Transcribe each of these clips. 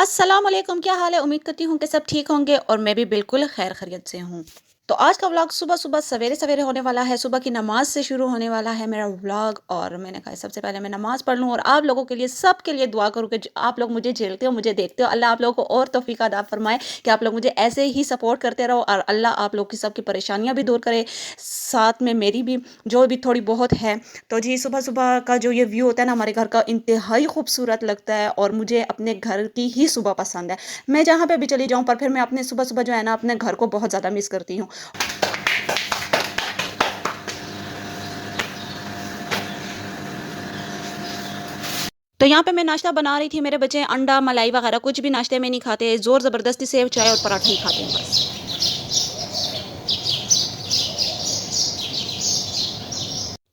अस्सलाम वालेकुम, क्या हाल है? उम्मीद करती हूँ कि सब ठीक होंगे और मैं भी बिल्कुल खैर खैरियत से हूँ। तो आज का व्लॉग सुबह-सुबह सवेरे-सवेरे होने वाला है, सुबह की नमाज़ से शुरू होने वाला है मेरा व्लॉग और मैंने कहा सबसे पहले मैं नमाज़ पढ़ लूँ और आप लोगों के लिए सबके लिए दुआ करूँ कि ज आप लोग मुझे झेलते हो, मुझे देखते हो। अल्लाह आप लोगों को और तौफ़ीक अता फ़रमाए कि आप लोग मुझे ऐसे ही सपोर्ट करते रहो और अल्लाह आप लोग की सबकी परेशानियाँ भी दूर करे, साथ में मेरी भी जो भी थोड़ी बहुत है। तो जी, सुबह-सुबह का जो ये व्यू होता है ना हमारे घर का, इंतहाई खूबसूरत लगता है और मुझे अपने घर की ही सुबह पसंद है। मैं जहाँ पे भी चली जाऊँ पर फिर मैं अपने सुबह-सुबह जो है ना अपने घर को बहुत ज़्यादा मिस करती हूँ। तो यहाँ पे मैं नाश्ता बना रही थी, मेरे बच्चे अंडा, मलाई वगैरह कुछ भी नाश्ते में नहीं खाते, ज़ोर ज़बरदस्ती से चाय और पराठा ही खाते हैं बस।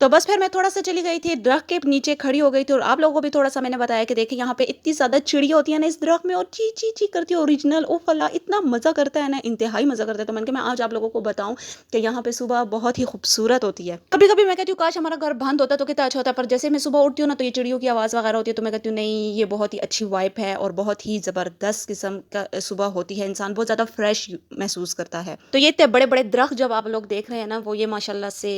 तो बस फिर मैं थोड़ा-सा चली गई थी, दरख़्त के नीचे खड़ी हो गई थी और आप लोगों को भी थोड़ा-सा मैंने बताया कि देखिए यहाँ पे इतनी ज़्यादा चिड़िया होती है ना इस दरख़्त में और ची, ची, ची करती है ओरिजिनल ओह अल्लाह! इतना मज़ा करता है ना, इंतहाई मज़ा करता है। तो मैंने कहा मैं आज आप लोगों को बताऊँ कि यहाँ पे सुबह बहुत ही खूबसूरत होती है। कभी-कभी मैं कहती हूँ काश हमारा घर बंद होता तो कितना अच्छा होता, पर जैसे मैं सुबह उठती हूँ ना तो ये चिड़ियों की आवाज़ वग़ैरह होती है तो मैं कहती हूँ नहीं, ये बहुत ही अच्छी वाइब है और बहुत ही ज़बरदस्त किस्म का सुबह होती है, इंसान बहुत ज़्यादा फ्रेश महसूस करता है। तो ये इतने बड़े-बड़े दरख़्त जब आप लोग देख रहे हैं ना, वो ये माशाल्लाह से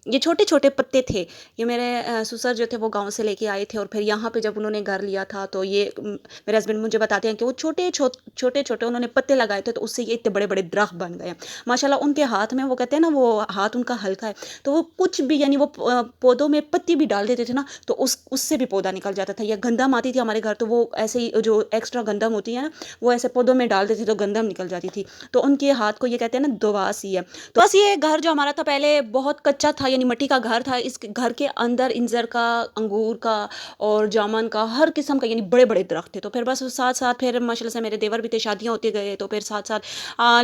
ये छोटे-छोटे पत्ते थे। ये मेरे ससुर जो थे वो गाँव से लेके आए थे और फिर यहाँ पे जब उन्होंने घर लिया था तो ये मेरे हस्बैंड मुझे बताते हैं कि वो छोटे-छोटे उन्होंने पत्ते लगाए थे तो उससे ये इतने बड़े-बड़े दरख़्त बन गए हैं। माशाल्लाह उनके हाथ में वो कहते हैं ना वो हाथ उनका हल्का है, तो वो कुछ भी यानी वो पौधों में पत्ती भी डाल देते थे ना तो उससे भी पौधा निकल जाता था या गंदम आती थी हमारे घर तो वो ऐसे ही जो एक्स्ट्रा गंदम होती है ना, वो ऐसे पौधों में डाल देते तो गंदम निकल जाती थी। तो उनके हाथ को ये कहते हैं ना दुआ सी है। तो बस ये घर जो हमारा था पहले बहुत कच्चा था यानी मिट्टी का घर था। इस घर के अंदर इंजर का, अंगूर का और जामुन का हर किस्म का यानी बड़े-बड़े दरख्त थे। तो फिर बस साथ-साथ फिर माशाल्लाह से मेरे देवर भी थे, शादियाँ होते गए तो फिर साथ-साथ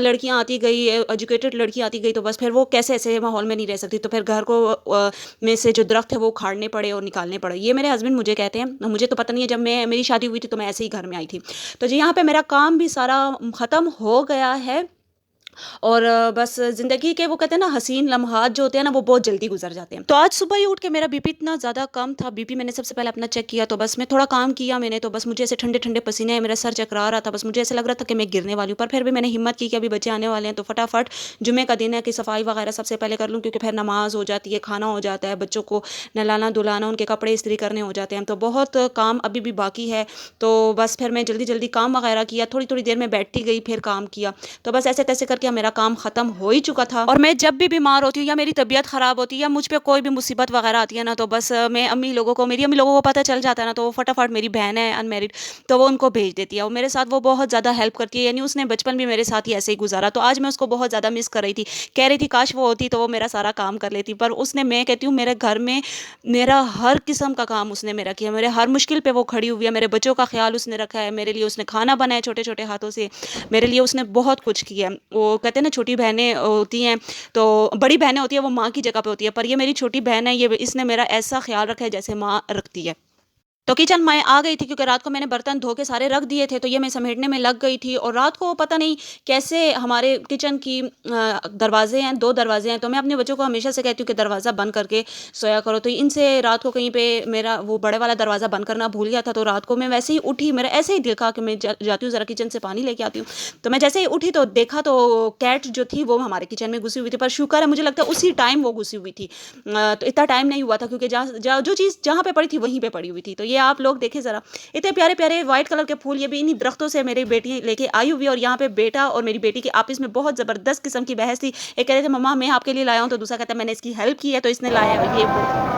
लड़कियाँ आती गई, एजुकेटेड लड़की आती गई तो बस फिर वो कैसे ऐसे माहौल में नहीं रह सकती। तो फिर घर को में से जो दरख्त है वो उखाड़ने पड़े और निकालने पड़े। ये मेरे हस्बैंड मुझे कहते हैं, मुझे तो पता नहीं है, जब मैं मेरी शादी हुई थी तो मैं ऐसे ही घर में आई थी। तो जी यहाँ पे मेरा काम भी सारा ख़त्म हो गया है और बस ज़िंदगी के वो कहते हैं ना हसीन लम्हात जो होते हैं ना वो बहुत जल्दी गुज़र जाते हैं। तो आज सुबह ही उठ के मेरा बीपी इतना ज़्यादा कम था, बीपी मैंने सबसे पहले अपना चेक किया तो बस मैं थोड़ा काम किया मैंने तो बस मुझे ऐसे ठंडे-ठंडे पसीने आए, मेरा सर चकरा रहा था, बस मुझे ऐसा लग रहा था कि मैं गिरने वाली हूँ। पर फिर भी मैंने हिम्मत की कि अभी बच्चे आने वाले हैं तो फटाफट जुम्मे का दिन है कि सफाई वगैरह सबसे पहले कर लूँ क्योंकि फिर नमाज़ हो जाती है, खाना हो जाता है, बच्चों को नहलाना-धुलाना, उनके कपड़े इस्त्री करने हो जाते हैं। तो बहुत काम अभी भी बाकी है। तो बस फिर मैं जल्दी-जल्दी काम वगैरह किया, थोड़ी-थोड़ी देर में बैठती गई, फिर काम किया। तो बस ऐसे-तैसे करके मेरा काम ख़त्म हो ही चुका था और मैं जब भी बीमार होती हूँ या मेरी तबीयत ख़राब होती है या मुझ पे कोई भी मुसीबत वगैरह आती है ना तो बस मेरी अम्मी लोगों को पता चल जाता है ना तो वो फटाफट, मेरी बहन है अनमैरिड, तो वो उनको भेज देती है और मेरे साथ वो बहुत ज़्यादा हेल्प करती है, यानी उसने बचपन भी मेरे साथ ही ऐसे ही गुजारा। तो आज मैं उसको बहुत ज़्यादा मिस कर रही थी, कह रही थी काश वो होती तो वो मेरा सारा काम कर लेती, पर उसने, मैं कहती हूँ मेरे घर में मेरा हर किस्म का काम उसने मेरा किया, मेरे हर मुश्किल पे वो खड़ी हुई है, मेरे बच्चों का ख्याल उसने रखा है, मेरे लिए उसने खाना बनाया छोटे-छोटे हाथों से, मेरे लिए उसने बहुत कुछ किया है। वो कहते हैं ना छोटी बहनें होती हैं, तो बड़ी बहनें होती हैं वो माँ की जगह पे होती है, पर ये मेरी छोटी बहन है, ये इसने मेरा ऐसा ख़्याल रखा है जैसे माँ रखती है। तो किचन मैं आ गई थी क्योंकि रात को मैंने बर्तन धो के सारे रख दिए थे, तो ये मैं समेटने में लग गई थी और रात को पता नहीं कैसे हमारे किचन की दरवाज़े हैं, 2 दरवाज़े हैं, तो मैं अपने बच्चों को हमेशा से कहती हूँ कि दरवाज़ा बंद करके सोया करो। तो इनसे रात को कहीं पे मेरा वो बड़े वाला दरवाज़ा बंद करना भूल गया था, तो रात को मैं वैसे ही उठी, मेरा ऐसे ही दिल कहा कि मैं जाती हूँ ज़रा किचन से पानी लेके आती हूँ। तो मैं जैसे ही उठी तो देखा तो कैट जो थी वो हमारे किचन में घुसी हुई थी, पर शुक्र है मुझे लगता है उसी टाइम वो घुसी हुई थी। तो इतना टाइम नहीं हुआ था क्योंकि जो चीज़ जहाँ पे पड़ी थी वहीं पे पड़ी हुई थी। तो ये आप लोग देखें ज़रा, इतने प्यारे-प्यारे व्हाइट कलर के फूल, ये भी इन्हीं दरख्तों से मेरी बेटी लेके आई हुई है और यहाँ पे बेटा और मेरी बेटी की आपस में बहुत ज़बरदस्त किस्म की बहस थी। एक कह रहे थे मम्मा मैं आपके लिए लाया हूँ, तो दूसरा कहता है मैंने इसकी हेल्प की है तो इसने लाया है, ये वो।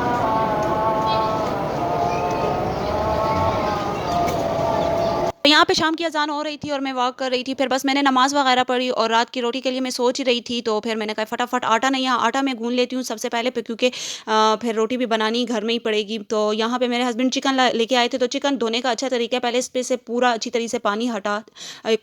तो यहाँ पे शाम की अज़ान हो रही थी और मैं वॉक कर रही थी, फिर बस मैंने नमाज़ वगैरह पढ़ी और रात की रोटी के लिए मैं सोच रही थी, तो फिर मैंने कहा फटाफट आटा नहीं है, आटा मैं गूँध लेती हूँ सबसे पहले क्योंकि फिर रोटी भी बनानी घर में ही पड़ेगी। तो यहाँ पे मेरे हस्बैंड चिकन लेके आए थे, तो चिकन धोने का अच्छा तरीका है पहले इस पे से पूरा अच्छी तरीके से पानी हटा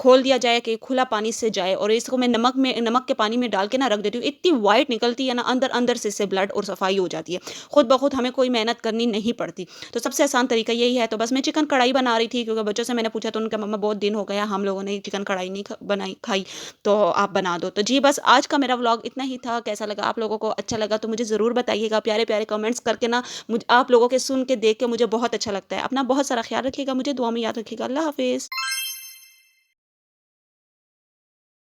खोल दिया जाए कि खुला पानी से जाए और इसको मैं नमक के पानी में डाल के ना रख देती हूँ, इतनी वाइट निकलती है ना अंदर अंदर से इससे ब्लड और सफाई हो जाती है, खुद ब खुद हमें कोई मेहनत करनी नहीं पड़ती। तो सबसे आसान तरीका यही है। तो बस मैं चिकन कढ़ाई बना रही थी क्योंकि बच्चों से मैंने पूछा तो उनका मम्मा बहुत दिन हो गया हम लोगों ने चिकन कढ़ाई नहीं बनाई खाई, तो आप बना दो। तो जी बस आज का मेरा व्लॉग इतना ही था। कैसा लगा आप लोगों को? अच्छा लगा तो मुझे ज़रूर बताइएगा, प्यारे प्यारे कमेंट्स करके ना, मुझ आप लोगों के सुन के देख के मुझे बहुत अच्छा लगता है। अपना बहुत सारा ख्याल रखिएगा, मुझे दुआ में याद रखिएगा। अल्लाह हाफिज़।